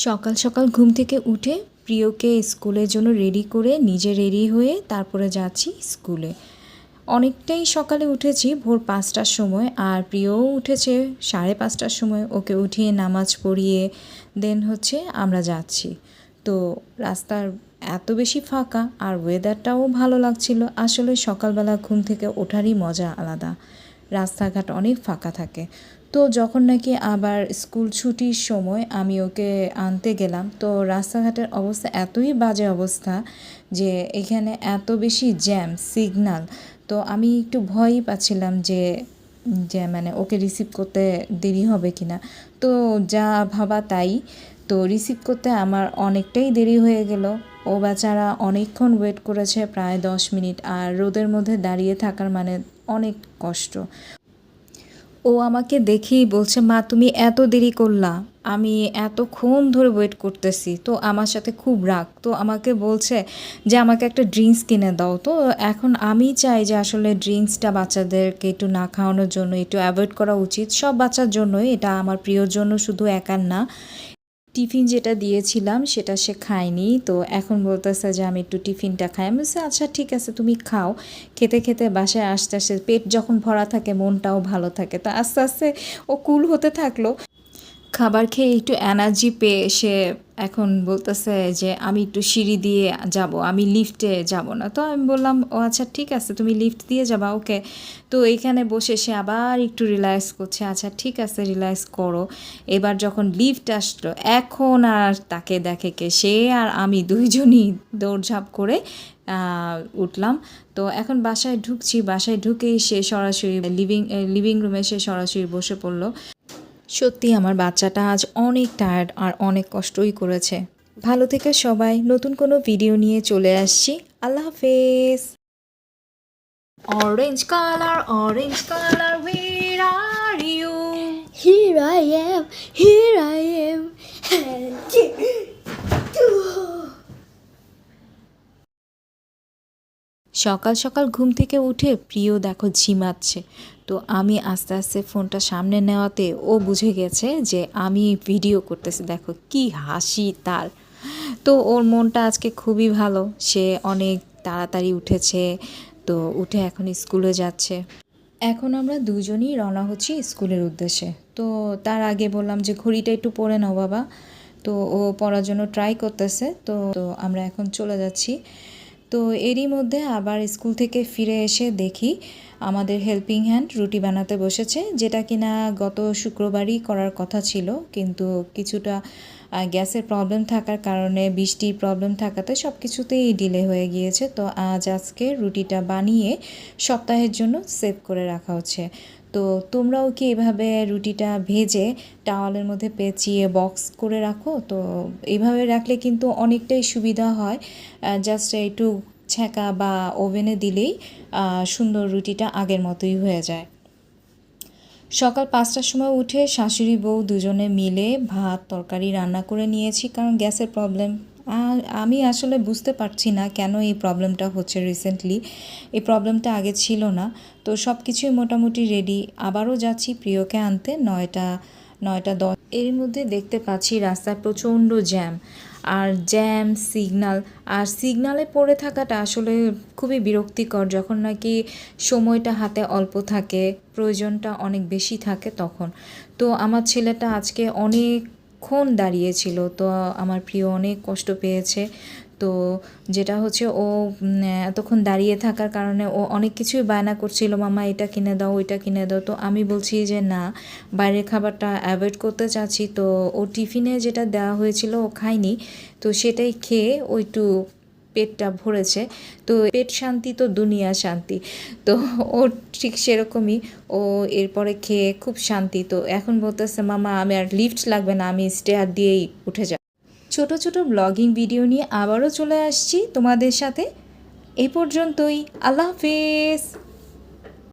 সকাল সকাল ঘুম থেকে উঠে প্রিয়কে স্কুলের জন্য রেডি করে নিজে রেডি হয়ে তারপরে যাচ্ছি স্কুলে। অনেকটাই সকালে উঠেছি, ভোর ৫টার সময়, আর প্রিয়ও উঠেছে ৫:৩০টার সময়। ওকে উঠিয়ে নামাজ পড়িয়ে দেন আমরা যাচ্ছি। তো রাস্তার এত বেশি ফাঁকা আর ওয়েদারটাও ভালো লাগছিল। আসলে সকালবেলা ঘুম থেকে ওঠারই মজা আলাদা, রাস্তাঘাট অনেক ফাঁকা থাকে। তো যখন নাকি আবার স্কুল ছুটির সময় আমি ওকে আনতে গেলাম, তো রাস্তাঘাটের অবস্থা এতই বাজে অবস্থা যে এখানে এত বেশি জ্যাম, সিগনাল। তো আমি একটু ভয়ই পাচ্ছিলাম যে যে মানে ওকে রিসিভ করতে দেরি হবে কি না। তো যা ভাবা তাই, তো রিসিভ করতে আমার অনেকটাই দেরি হয়ে গেল। ও বেচারা অনেকক্ষণ ওয়েট করেছে, প্রায় 10 মিনিট। আর রোদের মধ্যে দাঁড়িয়ে থাকার মানে অনেক কষ্ট। ও আমাকে দেখেই বলছে, মা তুমি এত দেরি করলা, আমি এতক্ষণ ধরে ওয়েট করতেছি। তো আমার সাথে খুব রাগ, তো আমাকে বলছে যে আমাকে একটা ড্রিঙ্কস কিনে দাও। তো এখন আমি চাই যে আসলে ড্রিঙ্কসটা বাচ্চাদেরকে একটু না খাওয়ানোর জন্য একটু অ্যাভয়েড করা উচিত, সব বাচ্চার জন্যই। এটা আমার প্রিয়র জন্য শুধু একার না। টিফিন যেটা দিয়েছিলাম সেটা সে খায়নি, তো এখন বলতেছে যে আমি একটু টিফিনটা খাই। আমি বলছি আচ্ছা ঠিক আছে তুমি খাও। খেতে খেতে বাসায় আসতে আসতে পেট যখন ভরা থাকে মনটাও ভালো থাকে। তো আস্তে আস্তে ও কুল হতে থাকলো। খাবার খেয়ে একটু এনার্জি পেয়ে সে এখন বলতেছে যে আমি একটু সিঁড়ি দিয়ে যাব, আমি লিফটে যাব না। তো আমি বললাম ও আচ্ছা ঠিক আছে তুমি লিফট দিয়ে যাবা, ওকে। তো এইখানে বসে সে আবার একটু রিল্যাক্স করছে। আচ্ছা ঠিক আছে রিল্যাক্স করো। এবার যখন লিফট আসলো, এখন আর তাকে দেখে কে, সে আর আমি দুইজনই দৌড়ঝাঁপ করে উঠলাম। তো এখন বাসায় ঢুকছি, বাসায় ঢুকেই সে সরাসরি লিভিং রুমে সে সরাসরি বসে পড়লো। সত্যি আমার বাচ্চাটা আজ অনেক টায়ার্ড আর অনেক কষ্টই করেছে। ভালো থেকে সবাই, নতুন কোনো ভিডিও নিয়ে চলে আসছি। আল্লাহ হাফেজ। Orange colour where are you? Here I am, here I am. সকাল সকাল ঘুম থেকে উঠে প্রিয় দেখো ঝিমাচ্ছে। তো আমি আস্তে আস্তে ফোনটা সামনে নেওয়াতে ও বুঝে গেছে যে আমি ভিডিও করতেছি। দেখো কি হাসি তার। তো ওর মনটা আজকে খুবই ভালো, সে অনেক তাড়াতাড়ি উঠেছে। তো উঠে এখন স্কুলে যাচ্ছে। এখন আমরা দুজনই রওনা হচ্ছি স্কুলের উদ্দেশ্যে। তো তার আগে বললাম যে ঘড়িটা একটু পরে নাও বাবা। তো ও পড়ার জন্য ট্রাই করতেছে। তো আমরা এখন চলে যাচ্ছি। তো এরই মধ্যে আবার স্কুল থেকে ফিরে এসে দেখি আমাদের হেল্পিং হ্যান্ড রুটি বানাতে বসেছে, যেটা কিনা গত শুক্রবারই করার কথা ছিল, কিন্তু কিছুটা গ্যাসের প্রবলেম থাকার কারণে, বৃষ্টির প্রবলেম থাকাতে সব কিছুতেই ডিলে হয়ে গিয়েছে। তো আজকে রুটিটা বানিয়ে সপ্তাহের জন্য সেভ করে রাখা হচ্ছে। তো তোমরাও কি এভাবে রুটিটা ভেজে টাওয়ালের মধ্যে পেঁচিয়ে বক্স করে রাখো? তো এইভাবে রাখলে কিন্তু অনেকটাই সুবিধা হয়। জাস্ট একটু ছ্যাঁকা বা ওভেনে দিলেই সুন্দর রুটিটা আগের মতোই হয়ে যায়। সকাল ৫টার সময় উঠে শাশুড়ি বউ দুজনে মিলে ভাত তরকারি রান্না করে নিয়েছি, কারণ গ্যাসের প্রবলেম। আমি আসলে বুঝতে পারছি না কেন এই প্রবলেমটা হচ্ছে রিসেন্টলি। এই প্রবলেমটা আগে ছিল না। তো সব কিছুই মোটামুটি রেডি। আবারও যাচ্ছি প্রিয়কে আনতে ৯টা ১০। এর মধ্যে দেখতে পাচ্ছি রাস্তায় প্রচণ্ড জ্যাম, আর জ্যাম সিগনাল, আর সিগনালে পড়ে থাকাটা আসলে খুবই বিরক্তিকর। যখন নাকি সময়টা হাতে অল্প থাকে, প্রয়োজনটা অনেক বেশি থাকে তখন। তো আমার ছেলেটা আজকে অনেকক্ষণ দাঁড়িয়েছিল, তো আমার প্রিয় অনেক কষ্ট পেয়েছে। তো যেটা ও এতক্ষণ দাঁড়িয়ে থাকার কারণে ও অনেক কিছুই বায়না করছিল, মামা এটা কিনে দাও ওইটা কিনে দাও। তো আমি বলছি যে না, বাইরের খাবারটা অ্যাভয়েড করতে চাচ্ছি। তো ও টিফিনে যেটা দেওয়া হয়েছিল ও খায়নি, তো সেটাই খেয়ে ও একটু পেটটা ভরেছে। তো পেট শান্তি তো দুনিয়া শান্তি। তো ও ঠিক সেরকমই, ও এরপরে খেয়ে খুব শান্তি। তো এখন বলতেছে মামা আমি আর লিফট লাগবে না, আমি স্টেয়ার দিয়েই উঠে যাব। ছোট ছোট ব্লগিং ভিডিও নিয়ে আবারও চলে আসছি তোমাদের সাথে। এই পর্যন্তই, আল্লাহ হাফেজ।